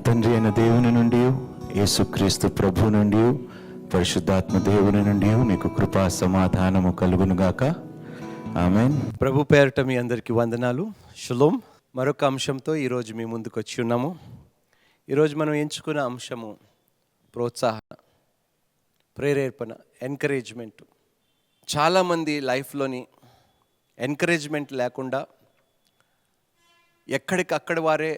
తండ్రి అయిన దేవుని నుండి, యేసుక్రీస్తు ప్రభు నుండి, పరిశుద్ధాత్మ దేవుని నుండి మీకు కృపా సమాధానము కలుగునుగాక. ఆమేన్. ప్రభు పేరట మీ అందరికీ వందనాలు. షలోమ్. మరొక అంశంతో ఈరోజు మీ ముందుకు వచ్చి ఉన్నాము. ఈరోజు మనం ఎంచుకున్న అంశము ప్రోత్సాహన, ప్రేరేపణ, ఎంకరేజ్మెంట్. చాలామంది లైఫ్లోని ఎంకరేజ్మెంట్ లేకుండా ఎక్కడికక్కడ వారే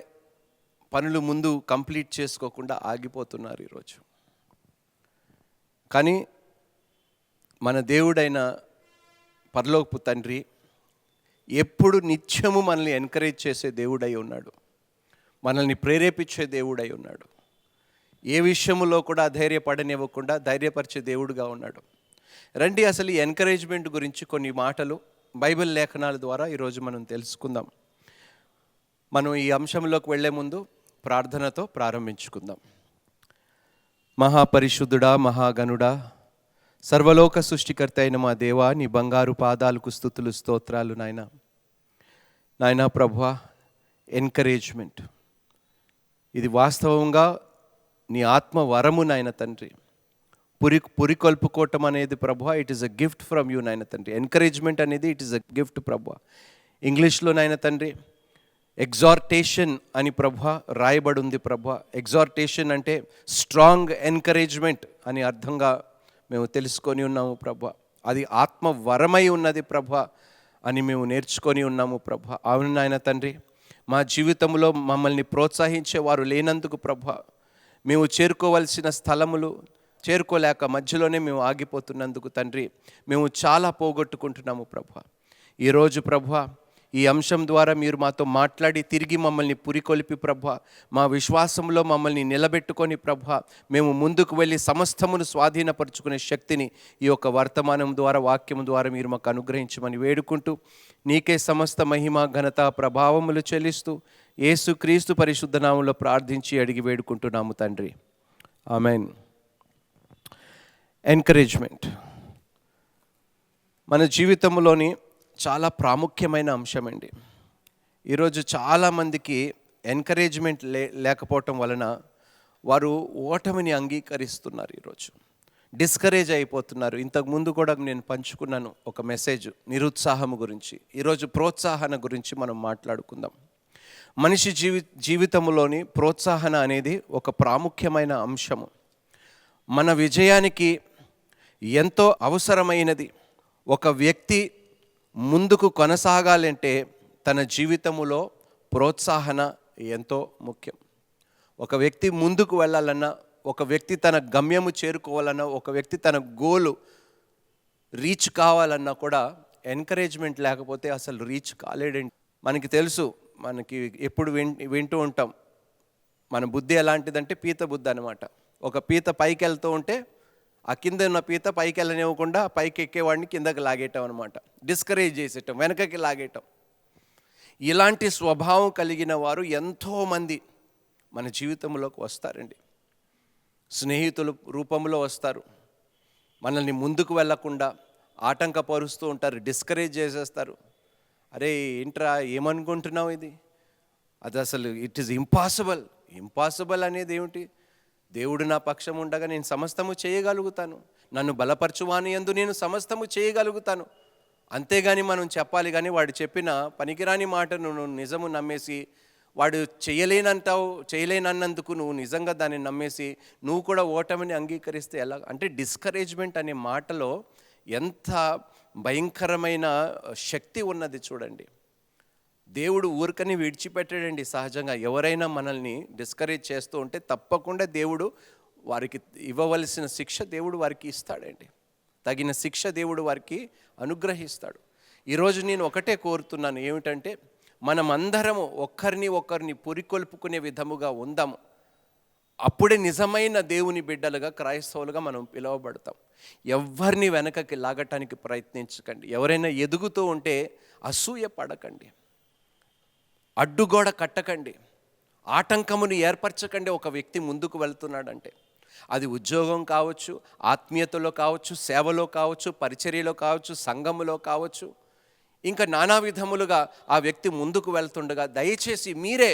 పనులు ముందు కంప్లీట్ చేసుకోకుండా ఆగిపోతున్నారు ఈరోజు. కానీ మన దేవుడైన పరలోకపు తండ్రి ఎప్పుడు నిత్యము మనల్ని ఎంకరేజ్ చేసే దేవుడై ఉన్నాడు, మనల్ని ప్రేరేపించే దేవుడై ఉన్నాడు. ఏ విషయంలో కూడా అధైర్యపడనివ్వకుండా ధైర్యపరిచే దేవుడుగా ఉన్నాడు. రండి అసలు ఈ ఎంకరేజ్మెంట్ గురించి కొన్ని మాటలు బైబిల్ లేఖనాల ద్వారా ఈరోజు మనం తెలుసుకుందాం. మనం ఈ అంశంలోకి వెళ్లే ముందు ప్రార్థనతో ప్రారంభించుకుందాం. మహాపరిశుద్ధుడా, మహాగణుడా, సర్వలోక సృష్టికర్త అయిన మా దేవా, నీ బంగారు పాదాలకు స్తుతులు, స్తోత్రాలు. నాయనా ప్రభువా, ఎంకరేజ్మెంట్ ఇది వాస్తవంగా నీ ఆత్మ వరము నాయన తండ్రి. పురికొల్పుకోవటం అనేది ప్రభువా, it is a gift from you నాయన తండ్రి. ఎంకరేజ్మెంట్ అనేది ఇట్ ఈస్ అ గిఫ్ట్ ప్రభువా. ఇంగ్లీష్లో నాయన తండ్రి ఎగ్జార్టేషన్ అని ప్రభువా రాయబడి ఉంది ప్రభువా. ఎగ్జార్టేషన్ అంటే స్ట్రాంగ్ ఎంకరేజ్మెంట్ అని అర్థంగా మేము తెలుసుకొని ఉన్నాము ప్రభువా. అది ఆత్మ వరమై ఉన్నది ప్రభువా అని మేము నేర్చుకొని ఉన్నాము ప్రభువా. అవును నాయన తండ్రి, మా జీవితంలో మమ్మల్ని ప్రోత్సహించేవారు లేనందుకు ప్రభువా, మేము చేరుకోవలసిన స్థలములు చేరుకోలేక మధ్యలోనే మేము ఆగిపోతున్నందుకు తండ్రి, మేము చాలా పోగొట్టుకుంటున్నాము ప్రభువా. ఈరోజు ప్రభువా, ఈ అంశం ద్వారా మీరు మాతో మాట్లాడి తిరిగి మమ్మల్ని పురికొలిపి ప్రభువా, మా విశ్వాసంలో మమ్మల్ని నిలబెట్టుకొని ప్రభువా, మేము ముందుకు వెళ్ళి సమస్తమును స్వాధీనపరుచుకునే శక్తిని ఈ యొక్క వర్తమానం ద్వారా, వాక్యం ద్వారా మీరు మాకు అనుగ్రహించమని వేడుకుంటూ, నీకే సమస్త మహిమ, ఘనత, ప్రభావములు చెల్లిస్తూ యేసుక్రీస్తు పరిశుద్ధ నామములో ప్రార్థించి అడిగి వేడుకుంటున్నాము తండ్రి. ఆమెన్. ఎంకరేజ్మెంట్ మన జీవితంలోని చాలా ప్రాముఖ్యమైన అంశం అండి. ఈరోజు చాలామందికి ఎంకరేజ్మెంట్ లేకపోవటం వలన వారు ఓటమిని అంగీకరిస్తున్నారు. ఈరోజు డిస్కరేజ్ అయిపోతున్నారు. ఇంతకుముందు కూడా నేను పంచుకున్నాను ఒక మెసేజ్ నిరుత్సాహం గురించి. ఈరోజు ప్రోత్సాహన గురించి మనం మాట్లాడుకుందాం. మనిషి జీవితంలోని ప్రోత్సాహన అనేది ఒక ప్రాముఖ్యమైన అంశము. మన విజయానికి ఎంతో అవసరమైనది. ఒక వ్యక్తి ముందుకు కొనసాగాలంటే తన జీవితంలో ప్రోత్సాహన ఎంతో ముఖ్యం. ఒక వ్యక్తి ముందుకు వెళ్ళాలన్నా, ఒక వ్యక్తి తన గమ్యము చేరుకోవాలన్నా, ఒక వ్యక్తి తన గోలు రీచ్ కావాలన్నా కూడా ఎంకరేజ్మెంట్ లేకపోతే అసలు రీచ్ కాలేడండి. మనకి తెలుసు, మనకి ఎప్పుడు వింటూ ఉంటాం, మన బుద్ధి ఎలాంటిదంటే పీత బుద్ధి అనమాట. ఒక పీత పైకి వెళ్తూ ఉంటే ఆ కింద ఉన్న పీత పైకి వెళ్ళనివ్వకుండా పైకి ఎక్కేవాడిని కిందకి లాగేయటం అనమాట. డిస్కరేజ్ చేసేయటం, వెనకకి లాగేయటం. ఇలాంటి స్వభావం కలిగిన వారు ఎంతోమంది మన జీవితంలోకి వస్తారండి. స్నేహితుల రూపంలో వస్తారు, మనల్ని ముందుకు వెళ్ళకుండా ఆటంకపరుస్తూ ఉంటారు, డిస్కరేజ్ చేసేస్తారు. అరే ఏంట్రా, ఏమనుకుంటున్నావు, అది అసలు ఇట్ ఈస్ ఇంపాసిబుల్ అనేది ఏమిటి? దేవుడు నా పక్షం ఉండగా నేను సమస్తము చేయగలుగుతాను, నన్ను బలపరచువాని యందు నేను సమస్తము చేయగలుగుతాను. అంతేగాని మనం చెప్పాలి. కానీ వాడు చెప్పిన పనికిరాని మాటను నువ్వు నిజము నమ్మేసి, వాడు చేయలేనన్నందుకు నువ్వు నిజంగా దాన్ని నమ్మేసి నువ్వు కూడా ఓటమిని అంగీకరిస్తే ఎలా? అంటే డిస్కరేజ్మెంట్ అనే మాటలో ఎంత భయంకరమైన శక్తి ఉన్నది చూడండి. దేవుడు ఊరికని విడిచిపెట్టాడండి. సహజంగా ఎవరైనా మనల్ని డిస్కరేజ్ చేస్తూ ఉంటే తప్పకుండా దేవుడు వారికి ఇవ్వవలసిన శిక్ష దేవుడు వారికి ఇస్తాడండి. తగిన శిక్ష దేవుడు వారికి అనుగ్రహిస్తాడు. ఈరోజు నేను ఒకటే కోరుతున్నాను, ఏమిటంటే మనమందరము ఒకరిని పురికొల్పుకునే విధముగా ఉందాము. అప్పుడే నిజమైన దేవుని బిడ్డలుగా, క్రైస్తవులుగా మనం పిలువబడతాం. ఎవరిని వెనకకి లాగటానికి ప్రయత్నించకండి. ఎవరైనా ఎదుగుతూ ఉంటే అసూయ పడకండి, అడ్డుగోడ కట్టకండి, ఆటంకమును ఏర్పరచకండి. ఒక వ్యక్తి ముందుకు వెళ్తున్నాడంటే అది ఉద్యోగం కావచ్చు, ఆత్మీయతలో కావచ్చు, సేవలో కావచ్చు, పరిచర్యలో కావచ్చు, సంఘములో కావచ్చు, ఇంకా నానా విధములుగా ఆ వ్యక్తి ముందుకు వెళ్తుండగా దయచేసి మీరే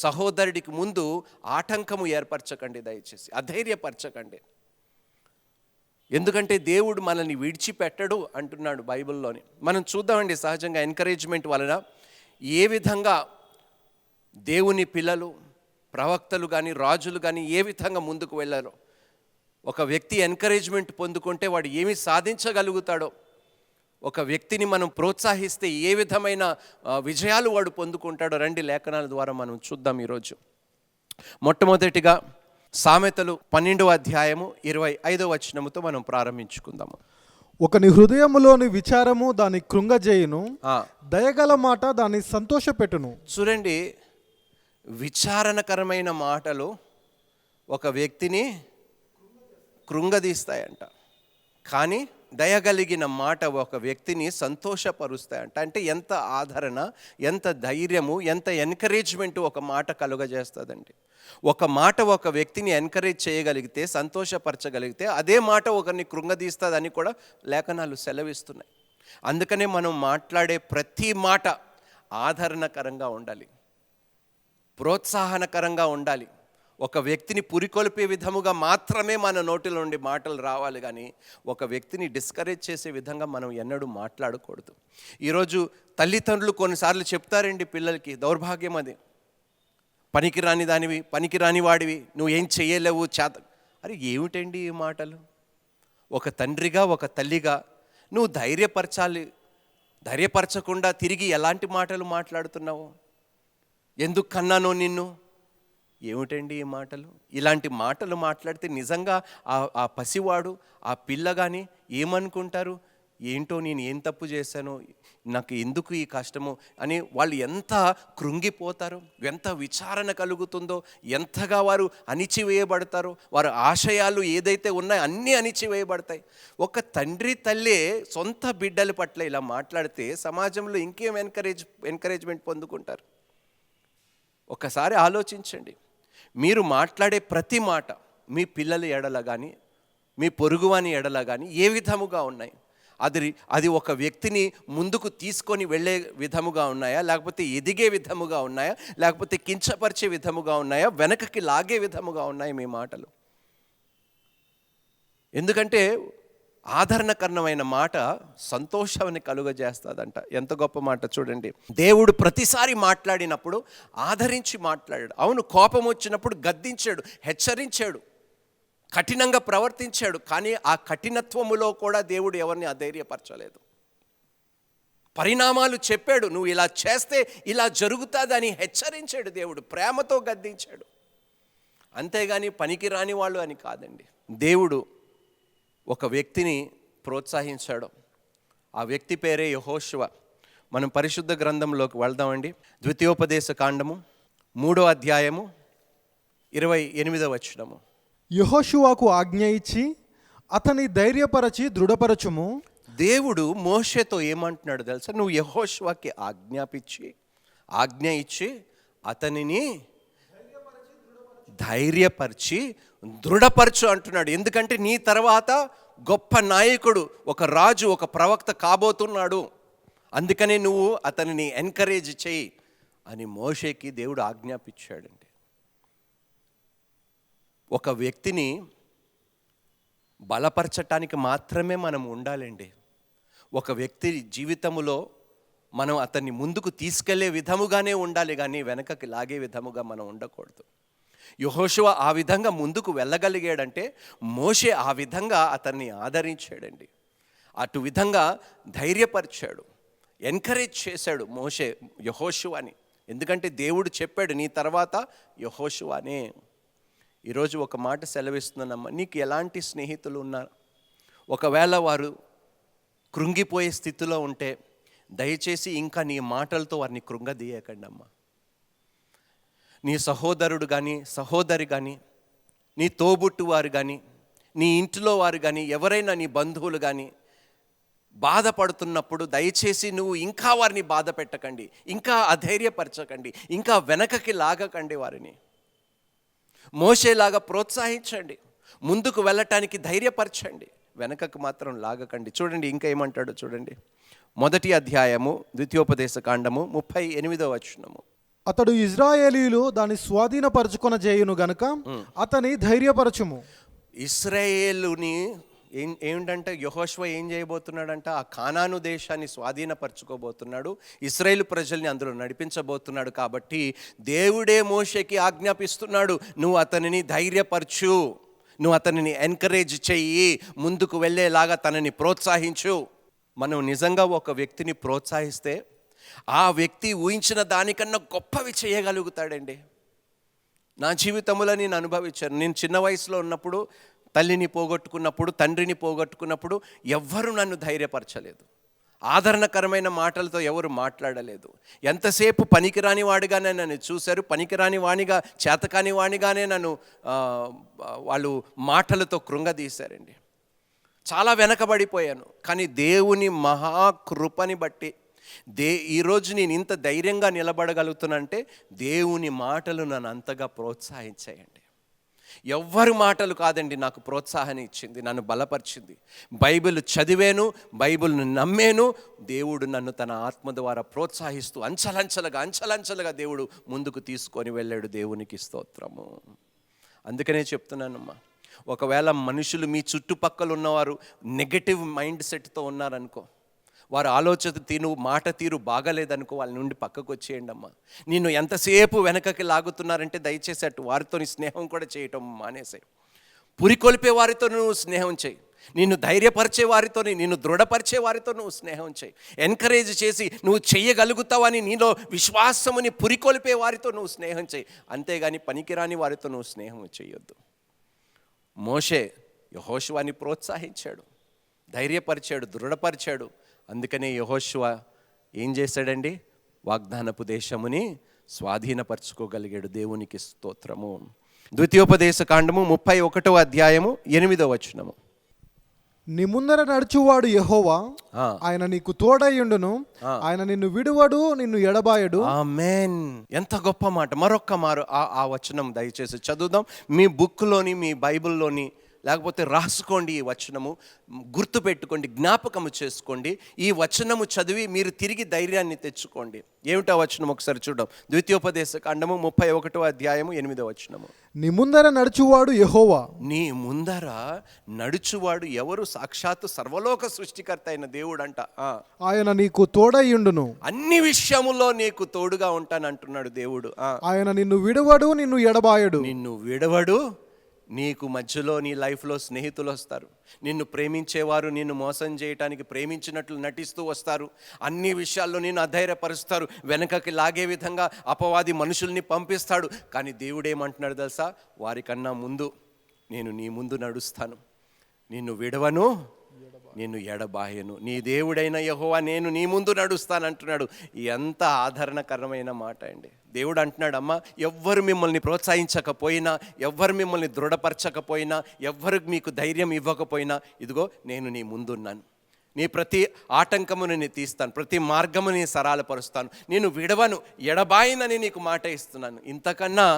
సహోదరుడికి ముందు ఆటంకము ఏర్పరచకండి, దయచేసి అధైర్యపరచకండి. ఎందుకంటే దేవుడు మనల్ని విడిచిపెట్టడు అంటున్నాడు బైబిల్లోని. మనం చూద్దామండి సహజంగా ఎంకరేజ్మెంట్ వలన ఏ విధంగా దేవుని పిల్లలు, ప్రవక్తలు కానీ, రాజులు కానీ ఏ విధంగా ముందుకు వెళ్ళారో. ఒక వ్యక్తి ఎంకరేజ్మెంట్ పొందుకుంటే వాడు ఏమి సాధించగలుగుతాడో, ఒక వ్యక్తిని మనం ప్రోత్సహిస్తే ఏ విధమైన విజయాలు వాడు పొందుకుంటాడో రండి లేఖనాల ద్వారా మనం చూద్దాం ఈరోజు. మొట్టమొదటిగా సామెతలు 12వ అధ్యాయము 25వ వచనముతో మనం ప్రారంభించుకుందాము. ఒకని హృదయములోని విచారము దాని కృంగజేయును, దయగల మాట దాన్ని సంతోషపెట్టును. చూడండి, విచారణకరమైన మాటలు ఒక వ్యక్తిని కృంగదీస్తాయంట, కానీ దయగలిగిన మాట ఒక వ్యక్తిని సంతోషపరుస్తాయంట. అంటే ఎంత ఆదరణ, ఎంత ధైర్యము, ఎంత ఎన్కరేజ్మెంట్ ఒక మాట కలుగజేస్తుందండి. ఒక మాట ఒక వ్యక్తిని ఎంకరేజ్ చేయగలిగితే, సంతోషపరచగలిగితే, అదే మాట ఒకరిని కృంగదీస్తుందని కూడా లేఖనాలు సెలవిస్తున్నాయి. అందుకనే మనం మాట్లాడే ప్రతి మాట ఆదరణకరంగా ఉండాలి, ప్రోత్సాహనకరంగా ఉండాలి. ఒక వ్యక్తిని పురికొల్పే విధముగా మాత్రమే మన నోటిలో నుండి మాటలు రావాలి, కానీ ఒక వ్యక్తిని డిస్కరేజ్ చేసే విధంగా మనం ఎన్నడూ మాట్లాడకూడదు. ఈరోజు తల్లిదండ్రులు కొన్నిసార్లు చెప్తారండి పిల్లలకి, దౌర్భాగ్యం అది, పనికిరాని దానివి, పనికిరాని వాడివి, నువ్వేం చెయ్యలేవు, చేత. అరే ఏమిటండి ఈ మాటలు? ఒక తండ్రిగా, ఒక తల్లిగా నువ్వు ధైర్యపరచాలి. ధైర్యపరచకుండా తిరిగి ఎలాంటి మాటలు మాట్లాడుతున్నావు? ఎందుకు కన్నానో నిన్ను? ఏమిటండి ఈ మాటలు? ఇలాంటి మాటలు మాట్లాడితే నిజంగా ఆ పసివాడు, ఆ పిల్ల కానీ ఏమనుకుంటారు? ఏంటో నేను ఏం తప్పు చేశాను, నాకు ఎందుకు ఈ కష్టము అని వాళ్ళు ఎంత కృంగిపోతారో, ఎంత విచారణ కలుగుతుందో, ఎంతగా వారు అణిచివేయబడతారో, వారి ఆశయాలు ఏదైతే ఉన్నాయో అన్నీ అణిచివేయబడతాయి. ఒక తండ్రి తల్లే సొంత బిడ్డల పట్ల ఇలా మాట్లాడితే సమాజంలో ఇంకేం ఎంకరేజ్మెంట్ పొందుకుంటారు? ఒకసారి ఆలోచించండి. మీరు మాట్లాడే ప్రతి మాట మీ పిల్లల ఎడల కానీ, మీ పొరుగువాని ఎడల కానీ ఏ విధముగా ఉన్నాయి? అది ఒక వ్యక్తిని ముందుకు తీసుకొని వెళ్ళే విధముగా ఉన్నాయా, లేకపోతే ఎదిగే విధముగా ఉన్నాయా, లేకపోతే కించపరిచే విధముగా ఉన్నాయా, వెనకకి లాగే విధముగా ఉన్నాయి మీ మాటలు? ఎందుకంటే ఆదరణకరమైన మాట సంతోషాన్ని కలుగజేస్తుందంట. ఎంత గొప్ప మాట చూడండి. దేవుడు ప్రతిసారి మాట్లాడినప్పుడు ఆదరించి మాట్లాడాడు. అవును, కోపం వచ్చినప్పుడు గద్దించాడు, హెచ్చరించాడు, కఠినంగా ప్రవర్తించాడు. కానీ ఆ కఠినత్వములో కూడా దేవుడు ఎవరిని అధైర్యపరచలేదు. పరిణామాలు చెప్పాడు, నువ్వు ఇలా చేస్తే ఇలా జరుగుతుందని హెచ్చరించాడు. దేవుడు ప్రేమతో గద్దించాడు, అంతేగాని పనికి రాని వాళ్ళు అని కాదండి. దేవుడు ఒక వ్యక్తిని ప్రోత్సహించాడు. ఆ వ్యక్తి పేరే యెహోషువ. మనం పరిశుద్ధ గ్రంథంలోకి వెళ్దామండి. ద్వితీయోపదేశ కాండము 3వ అధ్యాయము 28వ వచనము. యెహోషువకు ఆజ్ఞ ఇచ్చి అతని ధైర్యపరచి దృఢపరచుము. దేవుడు మోషేతో ఏమంటున్నాడు తెలుసా? నువ్వు యెహోషువకి ఆజ్ఞ ఇచ్చి అతనిని ధైర్యపరిచి దృఢపరచు అంటున్నాడు. ఎందుకంటే నీ తర్వాత గొప్ప నాయకుడు, ఒక రాజు, ఒక ప్రవక్త కాబోతున్నాడు. అందుకనే నువ్వు అతనిని ఎంకరేజ్ చేయి అని మోషేకి దేవుడు ఆజ్ఞాపించాడండి. ఒక వ్యక్తిని బలపరచటానికి మాత్రమే మనం ఉండాలండి. ఒక వ్యక్తి జీవితంలో మనం అతన్ని ముందుకు తీసుకెళ్లే విధముగానే ఉండాలి, కానీ వెనకకి లాగే విధముగా మనం ఉండకూడదు. యెహోషువ ఆ విధంగా ముందుకు వెళ్ళగలిగాడంటే మోషే ఆ విధంగా అతన్ని ఆదరించాడండి. అటు విధంగా ధైర్యపరిచాడు, ఎంకరేజ్ చేశాడు మోషే యెహోషువని. ఎందుకంటే దేవుడు చెప్పాడు, నీ తర్వాత యెహోషువనే. ఈరోజు ఒక మాట సెలవిస్తున్నానమ్మా, నీకు ఎలాంటి స్నేహితులు ఉన్నారు? ఒకవేళ వారు కృంగిపోయే స్థితిలో ఉంటే దయచేసి ఇంకా నీ మాటలతో వారిని కృంగదీయకండి అమ్మా. నీ సహోదరుడు కానీ, సహోదరి కానీ, నీ తోబుట్టు వారు కానీ, నీ ఇంటిలో వారు కానీ, ఎవరైనా నీ బంధువులు కానీ బాధపడుతున్నప్పుడు దయచేసి నువ్వు ఇంకా వారిని బాధ పెట్టకండి, ఇంకా అధైర్యపరచకండి, ఇంకా వెనకకి లాగకండి. వారిని మోషేలాగా ప్రోత్సహించండి, ముందుకు వెళ్ళటానికి ధైర్యపరచండి, వెనకకు మాత్రం లాగకండి. చూడండి ఇంకా ఏమంటాడో చూడండి. మొదటి అధ్యాయము ద్వితీయోపదేశ కాండము 38వ వచనము. అతడు ఇజ్రాయేలీలు దాన్ని స్వాధీనపరచుకొన చేయును గనుక అతని ధైర్యపరచుము. ఇశ్రాయేలుని ఏమిటంటే యెహోషువ ఏం చేయబోతున్నాడంట, ఆ కానాను దేశాన్ని స్వాధీనపరచుకోబోతున్నాడు, ఇశ్రాయేలు ప్రజల్ని అందులో నడిపించబోతున్నాడు. కాబట్టి దేవుడే మోషేకి ఆజ్ఞాపిస్తున్నాడు, నువ్వు అతనిని ధైర్యపరచు, నువ్వు అతనిని ఎంకరేజ్ చెయ్యి, ముందుకు వెళ్ళేలాగా తనని ప్రోత్సహించు. మనం నిజంగా ఒక వ్యక్తిని ప్రోత్సహిస్తే ఆ వ్యక్తి ఊహించిన దానికన్నా గొప్పవి చేయగలుగుతాడండి. నా జీవితంలో నేను అనుభవించాను. నేను చిన్న వయసులో ఉన్నప్పుడు తల్లిని పోగొట్టుకున్నప్పుడు, తండ్రిని పోగొట్టుకున్నప్పుడు ఎవ్వరూ నన్ను ధైర్యపరచలేదు, ఆదరణకరమైన మాటలతో ఎవరు మాట్లాడలేదు. ఎంతసేపు పనికిరాని వాడిగానే నన్ను చూశారు, పనికిరాని వాణిగా, చేతకాని వాణిగానే నన్ను వాళ్ళు మాటలతో కృంగదీశారండి. చాలా వెనకబడిపోయాను. కానీ దేవుని మహాకృపని బట్టి ఈరోజు నేను ఇంత ధైర్యంగా నిలబడగలుగుతున్నానంటే దేవుని మాటలు నన్ను అంతగా ప్రోత్సహించాయండి. ఎవ్వరు మాటలు కాదండి నాకు ప్రోత్సాహాన్ని ఇచ్చింది, నన్ను బలపరిచింది. బైబిల్ చదివాను, బైబిల్ను నమ్మాను. దేవుడు నన్ను తన ఆత్మ ద్వారా ప్రోత్సహిస్తూ అంచలంచలుగా దేవుడు ముందుకు తీసుకొని వెళ్ళాడు. దేవునికి స్తోత్రము. అందుకనే చెప్తున్నానమ్మా, ఒకవేళ మనుషులు మీ చుట్టుపక్కల ఉన్నవారు నెగటివ్ మైండ్ సెట్తో ఉన్నారనుకో, వారు ఆలోచన తీరు, మాట తీరు బాగాలేదనుకో, వాళ్ళ నుండి పక్కకు వచ్చేయండి అమ్మా. నిన్ను ఎంతసేపు వెనకకి లాగుతున్నారంటే దయచేసి అటు వారితో స్నేహం కూడా చేయటం మానేసాయి. పురికొల్పే వారితో నువ్వు స్నేహం చేయి, నిన్ను ధైర్యపరిచే వారితో, నిన్ను దృఢపరిచే వారితో నువ్వు స్నేహం చేయి. ఎంకరేజ్ చేసి నువ్వు చెయ్యగలుగుతావని నీలో విశ్వాసముని పురికొల్పే వారితో నువ్వు స్నేహం చేయి. అంతేగాని పనికిరాని వారితో నువ్వు స్నేహం చేయొద్దు. మోషే యెహోషువని ప్రోత్సహించాడు, ధైర్యపరిచాడు, దృఢపరిచాడు. అందుకనే యెహోషువ ఏం చేశాడండి, వాగ్దానపు దేశముని స్వాధీనపరచుకోగలిగాడు. దేవునికి స్తోత్రము. ద్వితీయోపదేశ కాండము 31వ అధ్యాయము 8వ వచనము. నీ ముందర నడుచువాడు యెహోవా, ఆయన నీకు తోడయ్యుండును, ఆయన నిన్ను విడువడు, నిన్ను ఎడబాయడు. ఆమేన్. ఎంత గొప్ప మాట. మరొక్క మారు ఆ వచనం దయచేసి చదువుదాం. మీ బుక్లోని, మీ బైబిల్లోని లేకపోతే రాసుకోండి. ఈ వచనము గుర్తుపెట్టుకోండి, జ్ఞాపకము చేసుకోండి. ఈ వచనము చదివి మీరు తిరిగి ధైర్యాన్ని తెచ్చుకోండి. ఏమిటా వచనం ఒకసారి చూద్దాం. ద్వితీయోపదేశ కాండము 31వ అధ్యాయము 8వ వచనము. నీ ముందర నడుచువాడు యెహోవా. నీ ముందర నడుచువాడు ఎవరు? సాక్షాత్తు సర్వలోక సృష్టికర్త అయిన దేవుడు అంట. ఆయన నీకు తోడయ్యుండును, అన్ని విషయములో నీకు తోడుగా ఉంటానంటున్నాడు దేవుడు. ఆయన నిన్ను విడువడు, నిన్ను ఎడబాయడు. నిన్ను విడవడు. నీకు మధ్యలో నీ లైఫ్లో స్నేహితులు వస్తారు, నిన్ను ప్రేమించేవారు నిన్ను మోసం చేయటానికి ప్రేమించినట్లు నటిస్తూ వస్తారు, అన్ని విషయాల్లో నిన్ను అధైర్యపరుస్తారు, వెనకకి లాగే విధంగా అపవాది మనుషుల్ని పంపిస్తాడు. కానీ దేవుడు ఏమంటున్నాడు తెలుసా? వారికన్నా ముందు నేను నీ ముందు నడుస్తాను, నిన్ను విడవను, నిన్ను ఎడబాయను. నీ దేవుడైన యెహోవా నేను నీ ముందు నడుస్తానంటున్నాడు. ఎంత ఆదరణకరమైన మాట అండి. దేవుడు అంటున్నాడు, అమ్మ, ఎవ్వరు మిమ్మల్ని ప్రోత్సహించకపోయినా, ఎవ్వరు మిమ్మల్ని దృఢపరచకపోయినా, ఎవ్వరు మీకు ధైర్యం ఇవ్వకపోయినా, ఇదిగో నేను నీ ముందున్నాను. నీ ప్రతి ఆటంకమును నేను తీస్తాను, ప్రతి మార్గముని సరళపరుస్తాను, నేను విడవను, ఎడబాయినని నీకు మాట ఇస్తున్నాను. ఇంతకన్నా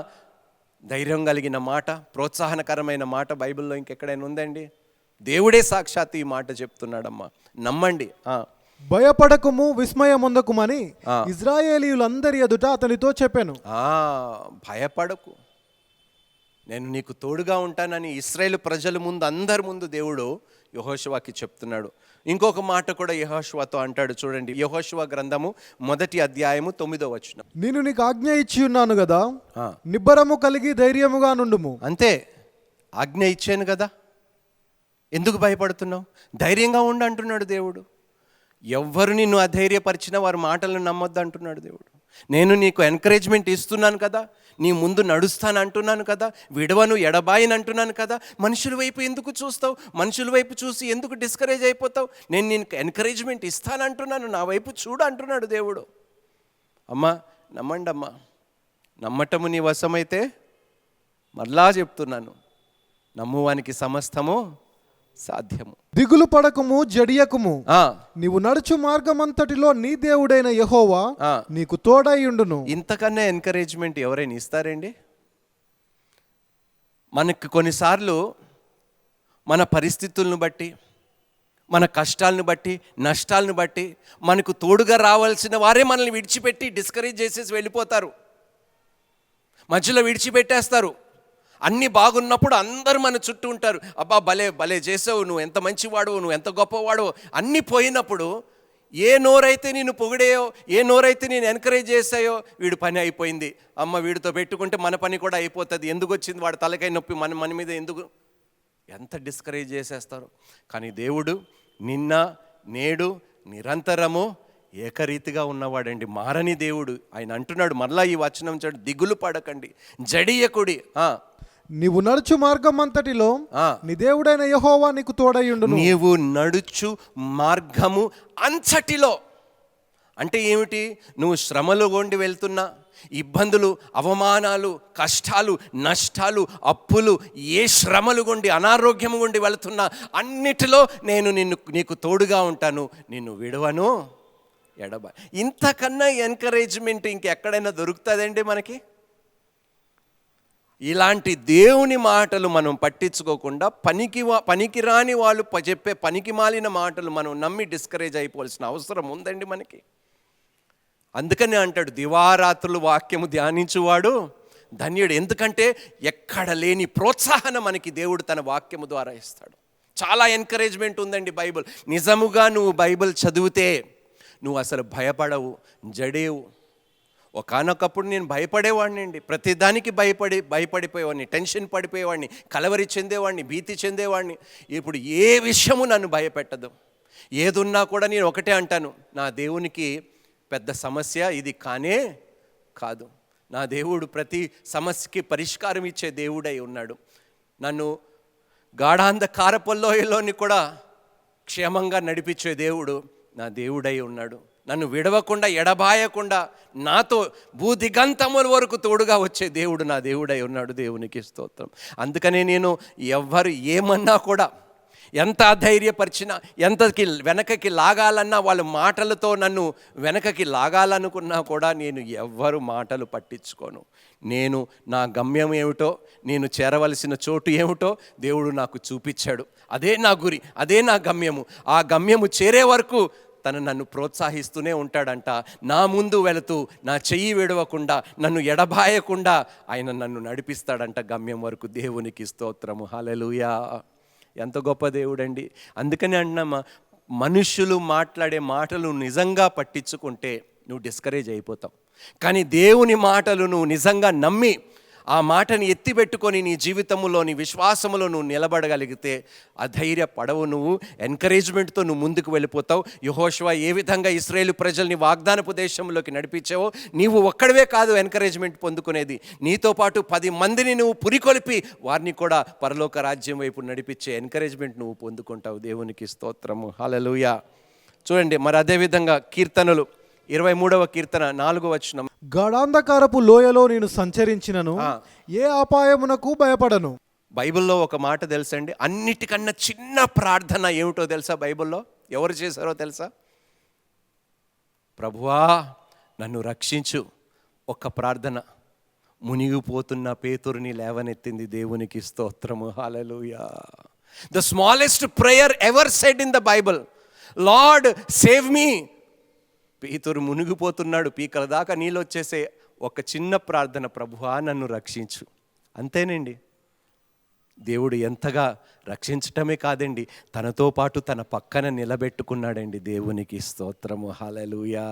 ధైర్యం కలిగిన మాట, ప్రోత్సాహనకరమైన మాట బైబిల్లో ఇంకెక్కడైనా ఉందండి? దేవుడే సాక్షాత్ ఈ మాట చెప్తున్నాడమ్మా, నమ్మండి. భయపడకము, విస్మయముందకుమని ఇశ్రాయేలీయులందరి ఎదుట అతనితో చెప్పాను. భయపడకు, నేను నీకు తోడుగా ఉంటానని ఇశ్రాయేలు ప్రజల ముందు, అందరి ముందు దేవుడు యెహోషువకి చెప్తున్నాడు. ఇంకొక మాట కూడా యెహోషువతో అంటాడు. చూడండి, యెహోషువ గ్రంథము 1వ అధ్యాయము 9వ వచనం. నేను నీకు ఆజ్ఞ ఇచ్చి ఉన్నాను కదా, నిబ్బరము కలిగి ధైర్యముగా నుండుము. అంతే, ఆజ్ఞ ఇచ్చాను కదా, ఎందుకు భయపడుతున్నావు? ధైర్యంగా ఉండు అంటున్నాడు దేవుడు. ఎవ్వరు నిన్ను అధైర్యపరిచినా వారి మాటలను నమ్మొద్దు అంటున్నాడు దేవుడు. నేను నీకు ఎంకరేజ్మెంట్ ఇస్తున్నాను కదా, నీ ముందు నడుస్తాను అంటున్నాను కదా, విడవను, ఎడబాయిని అంటున్నాను కదా. మనుషుల వైపు ఎందుకు చూస్తావు? మనుషుల వైపు చూసి ఎందుకు డిస్కరేజ్ అయిపోతావు? నేను నీకు ఎంకరేజ్మెంట్ ఇస్తానంటున్నాను, నా వైపు చూడు అంటున్నాడు దేవుడు. అమ్మా, నమ్మండి అమ్మా. నమ్మటము నీ వశమైతే, మరలా చెప్తున్నాను, నమ్మువానికి సమస్తము సాధ్యము. దిగులు పడకము, జడియకుము. నీవు నడుచు మార్గమంతటిలో నీ దేవుడైన యెహోవా నీకు తోడయ్యుండును. ఇంతకన్నా ఎంకరేజ్మెంట్ ఎవరైనా ఇస్తారండి? మనకు కొన్నిసార్లు మన పరిస్థితులను బట్టి, మన కష్టాలను బట్టి, నష్టాలను బట్టి మనకు తోడుగా రావాల్సిన వారే మనల్ని విడిచిపెట్టి డిస్కరేజ్ చేసేసి వెళ్ళిపోతారు, మధ్యలో విడిచిపెట్టేస్తారు. అన్నీ బాగున్నప్పుడు అందరూ మన చుట్టూ ఉంటారు, అబ్బా భలే భలే చేసావు, నువ్వు ఎంత మంచివాడవు, నువ్వు ఎంత గొప్పవాడవు. అన్నీ పోయినప్పుడు ఏ నోరైతే నేను పొగిడేయో, ఏ నోరైతే నేను ఎంకరేజ్ చేసాయో, వీడి పని అయిపోయింది, అమ్మ వీడితో పెట్టుకుంటే మన పని కూడా అయిపోతుంది, ఎందుకు వచ్చింది వాడు తలకాయ నొప్పి మన మీద ఎందుకు, ఎంత డిస్కరేజ్ చేసేస్తారు. కానీ దేవుడు నిన్న నేడు నిరంతరము ఏకరీతిగా ఉన్నవాడండి, మారని దేవుడు. ఆయన అంటున్నాడు మరలా ఈ వచనం చూడు, దిగులు పడకండి, జడియకుడి. నీవు నడుచు మార్గం అంతటిలో నీ దేవుడైన యెహోవా నీకు తోడయ్యుండును. నీవు నడుచు మార్గము అంతటిలో అంటే ఏమిటి? నువ్వు శ్రమలు గుండి వెళ్తున్నా, ఇబ్బందులు, అవమానాలు, కష్టాలు, నష్టాలు, అప్పులు, ఏ శ్రమలు గుండి, అనారోగ్యము గుండి వెళుతున్నా, అన్నిటిలో నేను నీకు తోడుగా ఉంటాను, నిన్ను విడవను, ఎడబా. ఇంతకన్నా ఎంకరేజ్మెంట్ ఇంకెక్కడైనా దొరుకుతుందండి మనకి? ఇలాంటి దేవుని మాటలు మనం పట్టించుకోకుండా పనికిరాని వాళ్ళు చెప్పే పనికి మాలిన మాటలు మనం నమ్మి డిస్కరేజ్ అయిపోవాల్సిన అవసరం ఉందండి మనకి. అందుకని అంటాడు, దివారాత్రులు వాక్యము ధ్యానించువాడు ధన్యుడు. ఎందుకంటే ఎక్కడ లేని ప్రోత్సాహన మనకి దేవుడు తన వాక్యము ద్వారా ఇస్తాడు. చాలా ఎంకరేజ్మెంట్ ఉందండి బైబిల్. నిజముగా నువ్వు బైబిల్ చదివితే నువ్వు అసలు భయపడవు, జడేవు. ఒకానొకప్పుడు నేను భయపడేవాడిని అండి, ప్రతిదానికి భయపడిపోయేవాడిని, టెన్షన్ పడిపోయేవాడిని, కలవరి చెందేవాడిని, భీతి చెందేవాడిని. ఇప్పుడు ఏ విషయము నన్ను భయపెట్టదు. ఏదున్నా కూడా నేను ఒకటే అంటాను, నా దేవునికి పెద్ద సమస్య ఇది కానే కాదు. నా దేవుడు ప్రతి సమస్యకి పరిష్కారం ఇచ్చే దేవుడై ఉన్నాడు. నన్ను గాఢాంధకారపు లోయలోని కూడా క్షేమంగా నడిపించే దేవుడు నా దేవుడై ఉన్నాడు. నన్ను విడవకుండా, ఎడబాయకుండా, నాతో భూదిగంతముల వరకు తోడుగా వచ్చే దేవుడు నా దేవుడై ఉన్నాడు. దేవునికి స్తోత్రం. అందుకనే నేను ఎవ్వరు ఏమన్నా కూడా, ఎంత అధైర్యపరిచినా, ఎంతకి వెనకకి లాగాలన్నా, వాళ్ళ మాటలతో నన్ను వెనకకి లాగాలనుకున్నా కూడా నేను ఎవ్వరు మాటలు పట్టించుకోను. నేను నా గమ్యం ఏమిటో, నేను చేరవలసిన చోటు ఏమిటో దేవుడు నాకు చూపించాడు. అదే నా గురి, అదే నా గమ్యము. ఆ గమ్యము చేరే వరకు తను నన్ను ప్రోత్సహిస్తూనే ఉంటాడంట. నా ముందు వెళుతూ, నా చెయ్యి విడవకుండా, నన్ను ఎడబాయకుండా ఆయన నన్ను నడిపిస్తాడంట గమ్యం వరకు. దేవునికి స్తోత్రము, హల్లెలూయా. ఎంత గొప్ప దేవుడండి. అందుకని అంటున్నామా, మనుషులు మాట్లాడే మాటలు నిజంగా పట్టించుకుంటే నువ్వు డిస్కరేజ్ అయిపోతావు. కానీ దేవుని మాటలు నువ్వు నిజంగా నమ్మి ఆ మాటని ఎత్తిపెట్టుకొని నీ జీవితంలో, నీ విశ్వాసములో నువ్వు నిలబడగలిగితే అధైర్యపడవు. నువ్వు ఎంకరేజ్మెంట్తో నువ్వు ముందుకు వెళ్ళిపోతావు. యెహోషువ ఏ విధంగా ఇశ్రాయేలు ప్రజల్ని వాగ్దానపు దేశంలోకి నడిపించావో, నీవు ఒక్కడవే కాదు ఎంకరేజ్మెంట్ పొందుకునేది, నీతో పాటు 10 మందిని నువ్వు పురికొల్పి వారిని కూడా పరలోక రాజ్యం వైపు నడిపించే ఎంకరేజ్మెంట్ నువ్వు పొందుకుంటావు. దేవునికి స్తోత్రము, హల్లెలూయా. చూడండి, మరి అదేవిధంగా కీర్తనలు 23వ కీర్తన 4వ వచనం, గాఢాంధకారపు లోయలో నేను సంచరించినను ఏ అపాయమునకు భయపడను. బైబిల్లో ఒక మాట తెలుసండి, అన్నిటికన్నా చిన్న ప్రార్థన ఏమిటో తెలుసా? బైబిల్లో ఎవరు చేశారో తెలుసా? ప్రభువా నన్ను రక్షించు. ఒక్క ప్రార్థన మునిగిపోతున్న పేతురుని లేవనెత్తింది. దేవునికి స్తోత్రము, hallelujah. The smallest prayer ever said in the Bible, Lord save me. పేతురు మునిగిపోతున్నాడు, పీకల దాకా నీళ్ళు వచ్చేసే ఒక చిన్న ప్రార్థన, ప్రభువా నన్ను రక్షించు. అంతేనండి. దేవుడు ఎంతగా రక్షించటమే కాదండి, తనతో పాటు తన పక్కన నిలబెట్టుకున్నాడండి. దేవునికి స్తోత్రము, హల్లెలూయా.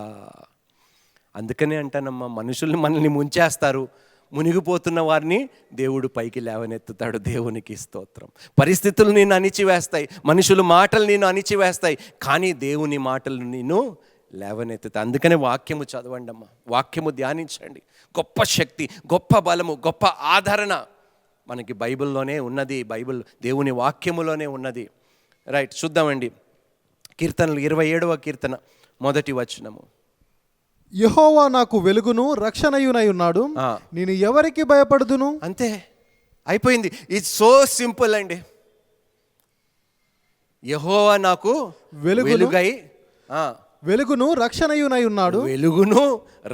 అందుకనే అంటానమ్మా, మనుషుల్ని మనల్ని ముంచేస్తారు, మునిగిపోతున్న వారిని దేవుడు పైకి లేవనెత్తుతాడు. దేవునికి స్తోత్రం. పరిస్థితులు నిన్ను అణిచివేస్తాయి, మనుషుల మాటలు నిన్ను అణిచివేస్తాయి, కానీ దేవుని మాటలు నిన్ను లేవనెత్తుతాయి. అందుకనే వాక్యము చదవండి అమ్మా, వాక్యము ధ్యానించండి. గొప్ప శక్తి, గొప్ప బలము, గొప్ప ఆదరణ మనకి బైబిల్లోనే ఉన్నది. బైబిల్ దేవుని వాక్యములోనే ఉన్నది. రైట్, చూద్దామండి. కీర్తనలు 27వ కీర్తన 1వ వచనము, యెహోవా నాకు వెలుగును రక్షణయునై ఉన్నాడు, నేను ఎవరికి భయపడుదును. అంతే, అయిపోయింది. ఇట్స్ సో సింపుల్ అండి. యెహోవా నాకు వెలుగును రక్షణయునై ఉన్నాడు. వెలుగును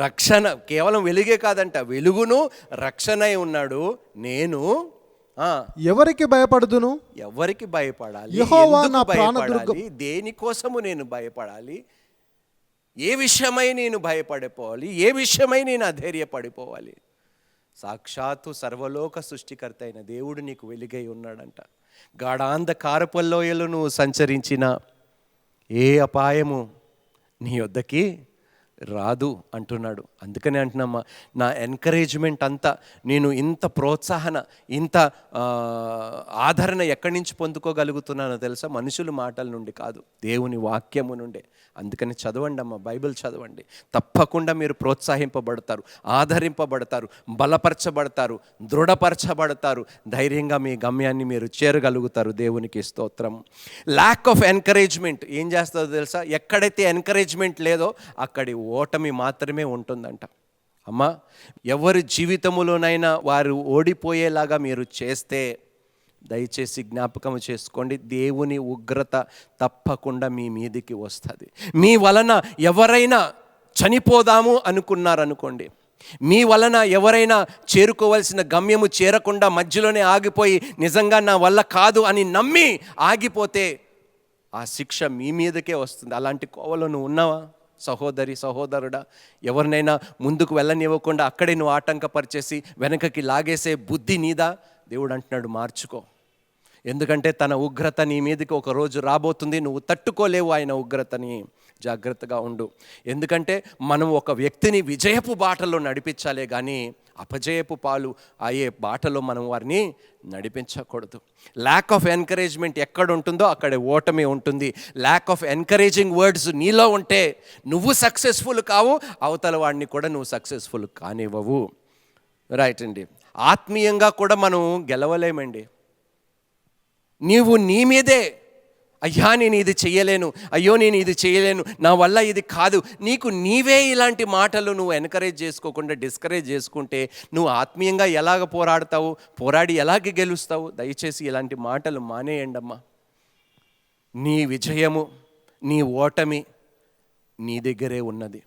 రక్షణ, కేవలం వెలుగే కాదంట, వెలుగును రక్షణై ఉన్నాడు. నేను ఎవరికి భయపడుదును? ఎవరికి భయపడాలి? యెహోవా ఎందుకు నా ప్రాణదుర్గం. భయపడాలి? దేనికోసము నేను భయపడాలి? ఏ విషయమై నేను భయపడిపోవాలి? ఏ విషయమై నేను అధైర్యపడిపోవాలి? సాక్షాత్తు సర్వలోక సృష్టికర్త అయిన దేవుడు నీకు వెలుగై ఉన్నాడంట. గాఢాంధకారపు లోయలో నువ్వు సంచరించిన ఏ అపాయము నీ వద్దకి రాదు అంటున్నాడు. అందుకనే అంటున్నామ్మా, నా ఎంకరేజ్మెంట్ అంతా, నేను ఇంత ప్రోత్సాహన, ఇంత ఆదరణ ఎక్కడి నుంచి పొందుకోగలుగుతున్నానో తెలుసా? మనుషుల మాటల నుండి కాదు, దేవుని వాక్యము నుండే. అందుకని చదవండి అమ్మ, బైబిల్ చదవండి. తప్పకుండా మీరు ప్రోత్సహింపబడతారు, ఆదరింపబడతారు, బలపరచబడతారు, దృఢపరచబడతారు. ధైర్యంగా మీ గమ్యాన్ని మీరు చేరగలుగుతారు. దేవునికి స్తోత్రం. ల్యాక్ ఆఫ్ ఎంకరేజ్మెంట్ ఏం చేస్తుందో తెలుసా? ఎక్కడైతే ఎంకరేజ్మెంట్ లేదో అక్కడి ఓటమి మాత్రమే ఉంటుందంట. అమ్మా, ఎవరి జీవితంలోనైనా వారు ఓడిపోయేలాగా మీరు చేస్తే దయచేసి జ్ఞాపకం చేసుకోండి, దేవుని ఉగ్రత తప్పకుండా మీ మీదికి వస్తుంది. మీ వలన ఎవరైనా చనిపోదాము అనుకున్నారనుకోండి, మీ వలన ఎవరైనా చేరుకోవాల్సిన గమ్యము చేరకుండా మధ్యలోనే ఆగిపోయి నిజంగా నా వల్ల కాదు అని నమ్మి ఆగిపోతే ఆ శిక్ష మీ మీదకే వస్తుంది. అలాంటి కోవలో నువ్వు ఉన్నావా సహోదరి, సహోదరుడా? ఎవరినైనా ముందుకు వెళ్ళనివ్వకుండా అక్కడే నువ్వు ఆటంకపరిచేసి వెనకకి లాగేసే బుద్ధి నీదా? దేవుడు అంటున్నాడు, మార్చుకో. ఎందుకంటే తన ఉగ్రత నీ మీదకి ఒక రోజు రాబోతుంది. నువ్వు తట్టుకోలేవు ఆయన ఉగ్రతని. జాగ్రత్తగా ఉండు. ఎందుకంటే మనం ఒక వ్యక్తిని విజయపు బాటలో నడిపించాలే కానీ అపజయపు పాలు అయ్యే బాటలో మనం వారిని నడిపించకూడదు. ల్యాక్ ఆఫ్ ఎంకరేజ్మెంట్ ఎక్కడ ఉంటుందో అక్కడ ఓటమి ఉంటుంది. ల్యాక్ ఆఫ్ ఎంకరేజింగ్ వర్డ్స్ నీలో ఉంటే నువ్వు సక్సెస్ఫుల్ కావు, అవతల వాడిని కూడా నువ్వు సక్సెస్ఫుల్ కానివ్వవు. రైట్ అండి. ఆత్మీయంగా కూడా మనం గెలవలేమండి. నీవు నీ మీదే, అయ్యా నేను ఇది చేయలేను, అయ్యో నేను ఇది చేయలేను, నా వల్ల ఇది కాదు, నీకు నీవే ఇలాంటి మాటలు నువ్వు ఎన్కరేజ్ చేసుకోకుండా డిస్కరేజ్ చేసుకుంటే నువ్వు ఆత్మీయంగా ఎలాగ పోరాడతావు? పోరాడి ఎలాగ గెలుస్తావు? దయచేసి ఇలాంటి మాటలు మానేయండి అమ్మా. నీ విజయము, నీ ఓటమి నీ దగ్గరే ఉన్నది.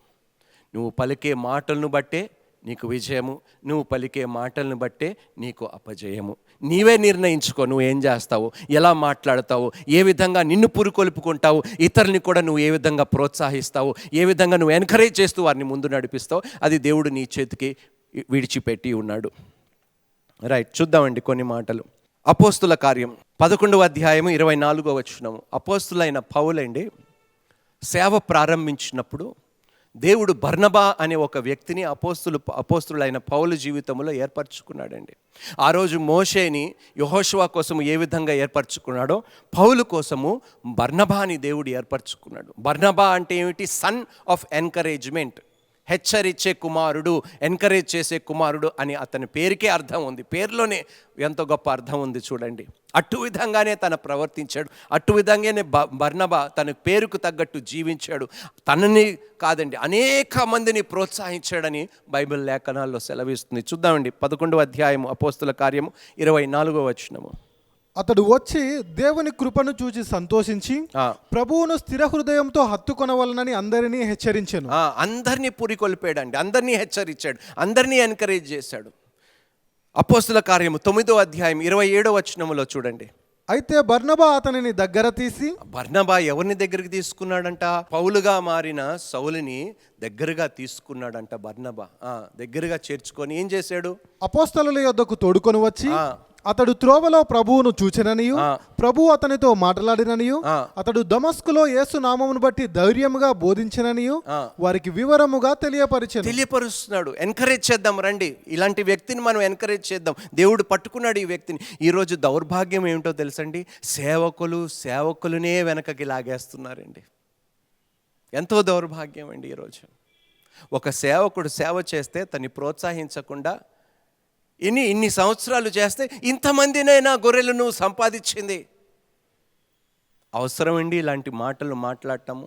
నువ్వు పలికే మాటలను బట్టే నీకు విజయము, నువ్వు పలికే మాటలను బట్టే నీకు అపజయము. నీవే నిర్ణయించుకో నువ్వు ఏం చేస్తావు, ఎలా మాట్లాడతావు, ఏ విధంగా నిన్ను పురుకొల్పుకుంటావు, ఇతరుల్ని కూడా నువ్వు ఏ విధంగా ప్రోత్సహిస్తావు, ఏ విధంగా నువ్వు ఎంకరేజ్ చేస్తూ వారిని ముందు నడిపిస్తావు, అది దేవుడు నీ చేతికి విడిచిపెట్టి ఉన్నాడు. రైట్, చూద్దామండి కొన్ని మాటలు. అపోస్తుల కార్యం 11వ అధ్యాయము 24వ వచనం. అపోస్తులైన పౌలండి సేవ ప్రారంభించినప్పుడు దేవుడు బర్నబా అనే ఒక వ్యక్తిని అపోస్తులైన పౌలు జీవితంలో ఏర్పరచుకున్నాడండి. ఆ రోజు మోషేని యెహోషువ కోసం ఏ విధంగా ఏర్పరచుకున్నాడో పౌలు కోసము బర్నబాని దేవుడు ఏర్పరచుకున్నాడు. బర్నబా అంటే ఏమిటి? సన్ ఆఫ్ ఎన్కరేజ్మెంట్, హెచ్చరించే కుమారుడు, ఎంకరేజ్ చేసే కుమారుడు అని అతని పేరుకే అర్థం ఉంది. పేరులోనే ఎంతో గొప్ప అర్థం ఉంది చూడండి. అటు విధంగానే తను ప్రవర్తించాడు, అటు విధంగానే బర్నబా తన పేరుకు తగ్గట్టు జీవించాడు. తనని కాదండి, అనేక మందిని ప్రోత్సహించాడని బైబిల్ లేఖనాల్లో సెలవిస్తుంది. చూద్దామండి 11వ అధ్యాయము అపోస్తుల కార్యము 24వ వచనము. అతడు వచ్చి దేవుని కృపను చూచి సంతోషించి ప్రభువును స్థిర హృదయంతో హత్తుకొనవలనని అందరినీ హెచ్చరించాను. అందరినీ పురికొల్పాడండి, అందరినీ హెచ్చరించాడు, అందరినీ ఎన్కరేజ్ చేశాడు. అపోస్తుల కార్యము 9వ అధ్యాయం 27వ వచనములో చూడండి. అయితే బర్నబా అతనిని దగ్గర తీసి, బర్నబా ఎవరిని దగ్గరికి తీసుకున్నాడంట? పౌలుగా మారిన సౌలుని దగ్గరగా తీసుకున్నాడంట. బర్నబా దగ్గరగా చేర్చుకొని ఏం చేశాడు? అపోస్తలుల యొద్దకు తోడుకొని వచ్చి అతడు త్రోవలో ప్రభువును చూచెననియు ప్రభువు అతనితో మాట్లాడిననియు అతడు దమస్కులో యేసు నామమును బట్టి ధైర్యముగా బోధించిననియు వారికి వివరముగా తెలియపరుస్తున్నాడు. ఎంకరేజ్ చేద్దాం రండి, ఇలాంటి వ్యక్తిని మనం ఎంకరేజ్ చేద్దాం. దేవుడు పట్టుకున్నాడు ఈ వ్యక్తిని. ఈరోజు దౌర్భాగ్యం ఏమిటో తెలుసండి, సేవకులనే వెనకకి లాగేస్తున్నారండి. ఎంతో దౌర్భాగ్యం అండి. ఈరోజు ఒక సేవకుడు సేవ చేస్తే తన్ని ప్రోత్సహించకుండా ఇన్ని సంవత్సరాలు చేస్తే ఇంతమందినైనా గొర్రెలను సంపాదించింది. అవసరమండి ఇలాంటి మాటలు మాట్లాడటము?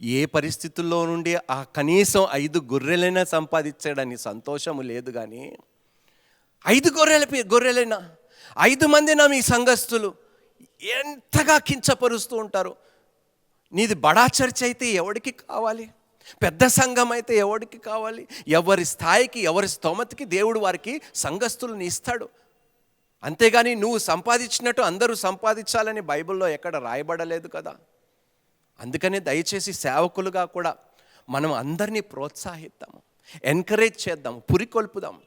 ఏ పరిస్థితుల్లో నుండి ఆ కనీసం 5 గొర్రెలైనా సంపాదించాడని సంతోషము లేదు కానీ 5 గొర్రెలైనా 5 మందినా మీ సంఘస్థులు ఎంతగా కించపరుస్తూ ఉంటారు. నీది బడా చర్చ్ అయితే ఎవడికి కావాలి? పెద్ద సంఘం అయితే ఎవరికి కావాలి? ఎవరి స్థాయికి, ఎవరి స్తోమతకి దేవుడు వారికి సంఘస్థులను ఇస్తాడు. అంతేగాని నువ్వు సంపాదించినట్టు అందరూ సంపాదించాలని బైబిల్లో ఎక్కడ రాయబడలేదు కదా. అందుకనే దయచేసి సేవకులుగా కూడా మనం అందరినీ ప్రోత్సహిద్దాము, ఎంకరేజ్ చేద్దాము, పురికొల్పుదాం.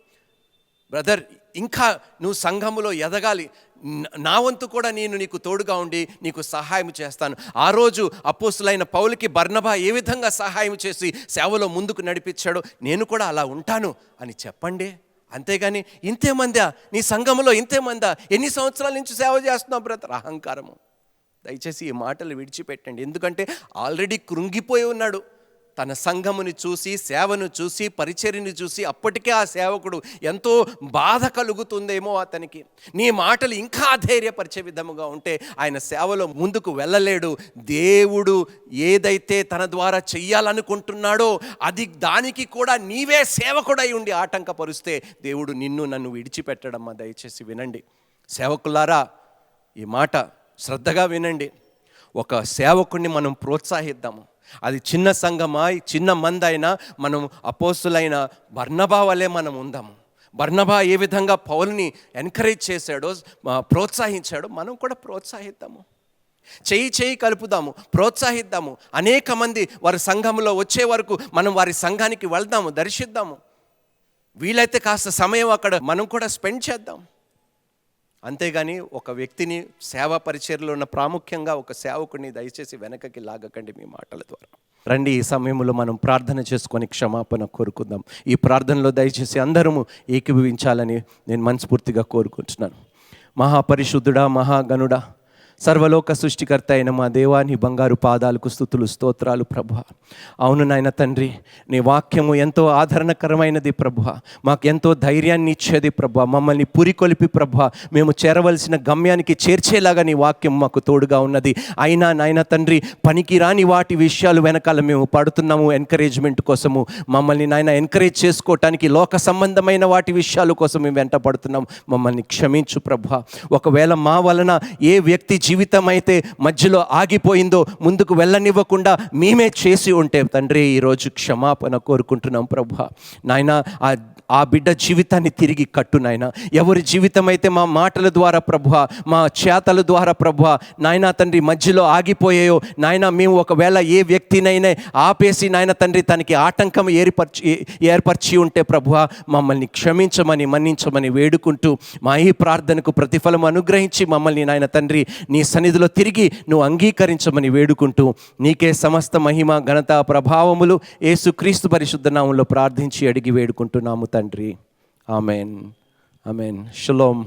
బ్రదర్, ఇంకా నువ్వు సంఘములో ఎదగాలి, నా వంతు కూడా నేను నీకు తోడుగా ఉండి నీకు సహాయం చేస్తాను. ఆ రోజు అపోస్తులైన పౌలుకి బర్నబా ఏ విధంగా సహాయం చేసి సేవలో ముందుకు నడిపించాడో నేను కూడా అలా ఉంటాను అని చెప్పండి. అంతేగాని ఇంతేమందా నీ సంఘంలో, ఇంతేమందా, ఎన్ని సంవత్సరాల నుంచి సేవ చేస్తున్నావు బ్రదర్, అహంకారము. దయచేసి ఈ మాటలు విడిచిపెట్టండి. ఎందుకంటే ఆల్రెడీ కృంగిపోయి ఉన్నాడు. తన సంఘముని చూసి, సేవను చూసి, పరిచర్యని చూసి అప్పటికే ఆ సేవకుడు ఎంతో బాధ కలుగుతుందేమో అతనికి. నీ మాటలు ఇంకా ధైర్యపరిచే విధముగా ఉంటే ఆయన సేవలో ముందుకు వెళ్ళలేడు. దేవుడు ఏదైతే తన ద్వారా చెయ్యాలనుకుంటున్నాడో అది దానికి కూడా నీవే సేవకుడై ఉండి ఆటంకపరుస్తే దేవుడు నిన్ను నన్ను విడిచిపెట్టడమ్మా. దయచేసి వినండి సేవకులారా, ఈ మాట శ్రద్ధగా వినండి. ఒక సేవకుడిని మనం ప్రోత్సహిద్దాము. అది చిన్న సంఘమా, చిన్న మంది అయినా మనం అపోస్తులైన బర్నబా వలె మనం ఉందాము. బర్నబా ఏ విధంగా పౌలుని ఎంకరేజ్ చేశాడో, ప్రోత్సహించాడో మనం కూడా ప్రోత్సహిద్దాము. చేయి కలుపుదాము, ప్రోత్సహిద్దాము. అనేక మంది వారి సంఘంలో వచ్చే వరకు మనం వారి సంఘానికి వెళ్దాము, దర్శిద్దాము. వీలైతే కాస్త సమయం అక్కడ మనం కూడా స్పెండ్ చేద్దాం. అంతేగాని ఒక వ్యక్తిని సేవా పరిచర్యలో ఉన్న ప్రాముఖ్యంగా ఒక సేవకుడిని దయచేసి వెనకకి లాగకండి మీ మాటల ద్వారా. రండి, ఈ సమయంలో మనం ప్రార్థన చేసుకొని క్షమాపణ కోరుకుందాం. ఈ ప్రార్థనలో దయచేసి అందరము ఏకీభవించాలని నేను మనస్ఫూర్తిగా కోరుకుంటున్నాను. మహాపరిశుద్ధుడా, మహాగణుడా, సర్వలోక సృష్టికర్త అయిన మా దేవాని బంగారు పాదాలకు స్తుతులు, స్తోత్రాలు ప్రభువా. అవును నాయన తండ్రి, నీ వాక్యము ఎంతో ఆదరణకరమైనది ప్రభువా, మాకు ఎంతో ధైర్యాన్ని ఇచ్చేది ప్రభువా. మమ్మల్ని పురికొలిపి ప్రభువా మేము చేరవలసిన గమ్యానికి చేర్చేలాగా నీ వాక్యం మాకు తోడుగా ఉన్నది. అయినా నాయన తండ్రి, పనికిరాని వాటి విషయాలు వెనకాల మేము పడుతున్నాము ఎంకరేజ్మెంట్ కోసము. మమ్మల్ని నాయన ఎంకరేజ్ చేసుకోవటానికి లోక సంబంధమైన వాటి విషయాల కోసం మేము వెంట పడుతున్నాం. మమ్మల్ని క్షమించు ప్రభువా. ఒకవేళ మా వలన ఏ వ్యక్తి జీవితం అయితే మధ్యలో ఆగిపోయిందో, ముందుకు వెళ్ళనివ్వకుండా మేమే చేసి ఉంటే తండ్రి, ఈరోజు క్షమాపణ కోరుకుంటున్నాం ప్రభువా. నాయన ఆ బిడ్డ జీవితాన్ని తిరిగి కట్టు నాయన. ఎవరి జీవితం అయితే మా మాటల ద్వారా ప్రభువా, మా చేతల ద్వారా ప్రభువా నాయన తండ్రి మధ్యలో ఆగిపోయాయో నాయన, మేము ఒకవేళ ఏ వ్యక్తినైనా ఆపేసి నాయన తండ్రి తనకి ఆటంకం ఏర్పరిచి ఉంటే ప్రభువా మమ్మల్ని క్షమించమని, మన్నించమని వేడుకుంటూ మా ఈ ప్రార్థనకు ప్రతిఫలం అనుగ్రహించి మమ్మల్ని నాయన తండ్రి నీ సన్నిధిలో తిరిగి నువ్వు అంగీకరించమని వేడుకుంటూ నీకే సమస్త మహిమ, ఘనత, ప్రభావములు యేసుక్రీస్తు పరిశుద్ధ నామములో ప్రార్థించి అడిగి వేడుకుంటున్నాము తండ్రి. Amen, amen. షలోమ్.